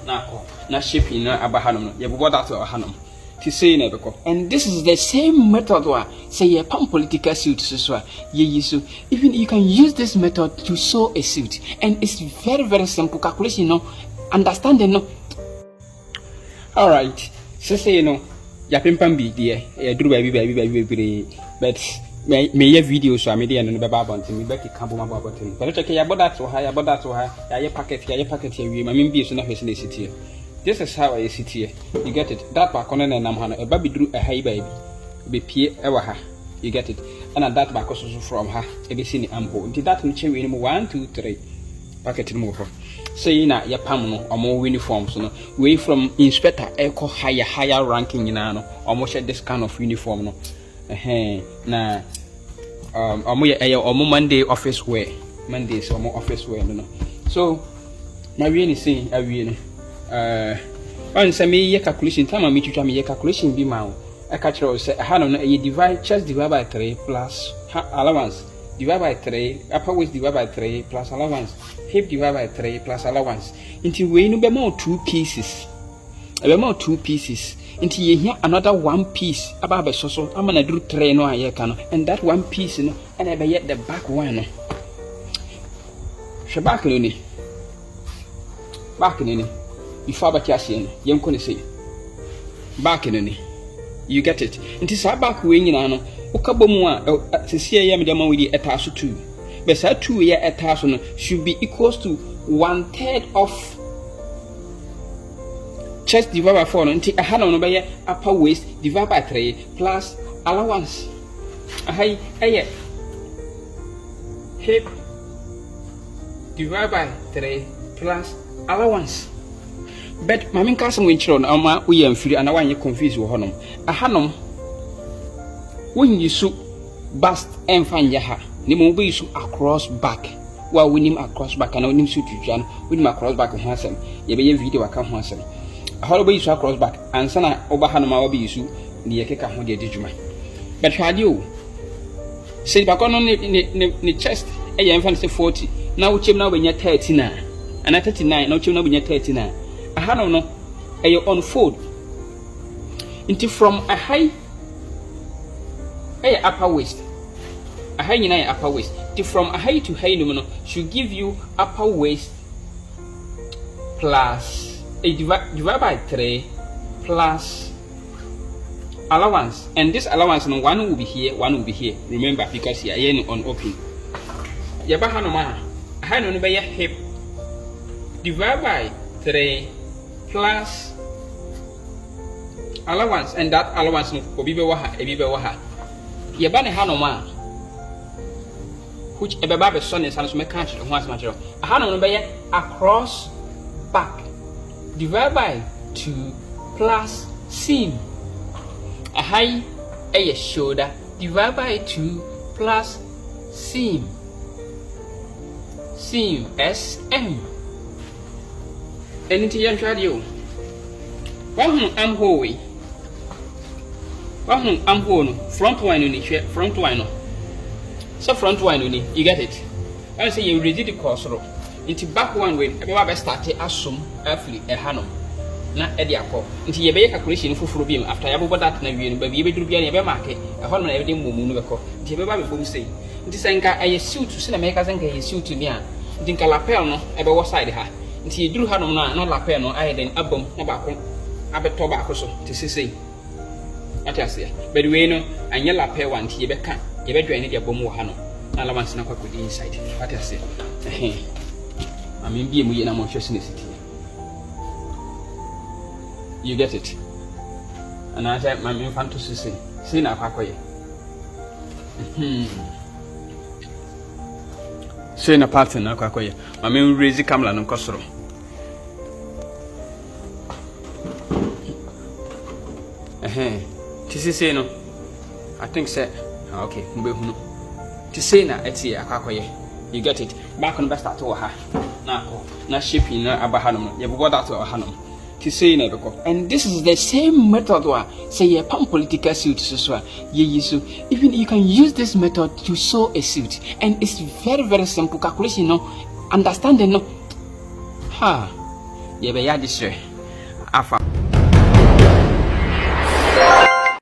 na shaping na abahanom no ye bobo that abahanom ti say na beko. And this is the same method where say ye pam political suit so ye so even you can use this method to sew a suit, and it's very simple calculation, no understanding, no. All right, so say ya pimpam bi de duru baby but me ye video so amede no be baba ntimi be kika bo maba botin but check ya boda to ha ya ye packet ya wi ma me bi so na hwese na city. This is how I sit here. You get it? That back on and nam hana a baby drew a high baby be pie ever ha. You get it? And that back also from her a be seen ample until that will change 1 2 3 packet more. Say na ya pam or more uniforms, no way from inspector echo higher ranking in ano almost this kind of uniform, no. Na Monday office wear. Mondays or more office wear, no. So my really saying I really on say me ye calculation time me twitwa me ye calculation bi ma I catch you say ha no ye divide chest divide by 3 plus allowance divide by 3 upper waist divide by 3 plus allowance hip divide by 3 plus allowance until we no be more 2 pieces until ye hear another 1 piece about be so am na do 3 no aye ka no, and that 1 piece no and I be yet the back one no she back ni before back yasian yem ko ne say back ni you get it nti sa back we nyina no ukabom a sesie yem de ma we di etaso 2 but sa 2 ye etaso no should be equals to 1/3 of chest divided by 4 no nti aha no be upper waist divided by 3 plus allowance ahai hip divided by 3 plus allowance. But my main cousin when children ama we am free and I want you confused with honom. A hanom when you so bust and find yaha, Nimo be so across back. While we name across back and I name suit you Jan, with my cross back on Hansen. Ye be a video I come Hansen. A horrible you across back and sana over Hanoma will be you near Keka Hodia Dijuma. But how do you say back on the chest a young fancy 40 now chim now when you're 39 and at 39 now chim now when you're 39. I had no unfold into from a high upper waist. A high in upper waist. From a high to high no should give you upper waist plus a divide by 3 plus allowance. And this allowance no one will be here, one will be here. Remember because you are on open. Yabahano I no be hip divide by 3 plus allowance, and that allowance no obi be waha ye ba ne ha no ma which ebe ba be so ne san so me kan ho asma kire ha no be across back divide by 2 plus seam a high shoulder divide by 2 plus seam SM. Anything you try you. One am hoey. One am home. Front one on the front one. So front one on you get it. I say you ready the course row. Into back one way, everybody started assume earthly a hanum. Na ediako. Into ye be calculation for beam after you bought that navy, but you be to be a market, a horn everything moon go. Everybody will say. This anchor I suit to send a makers and a suit to me. Think a lapel no, ever was side her. Until you do have no lapel no, I then abom, tobacco, abet tobacco so, to say. What I say, but we know, and your lapel one tea becan, you better any of bomo hano, and I want to know what could inside. What I say, I mean, be me in a more city. You get it. And I said, my main fantasy say now, Pacoy. Say na pattern na kwakoye mama raise camera no kosoro tisi say no I think say okay mbe hunu tisi na eti akwakoye you get it back on best start to ha na shaping na abahanom ye bobo that abahanom tisi na beko. And this is the same method where say ye pam political suit so ye so even you can use this method to sew a suit, and it's very simple calculation, no understanding, no ye be ya disre afa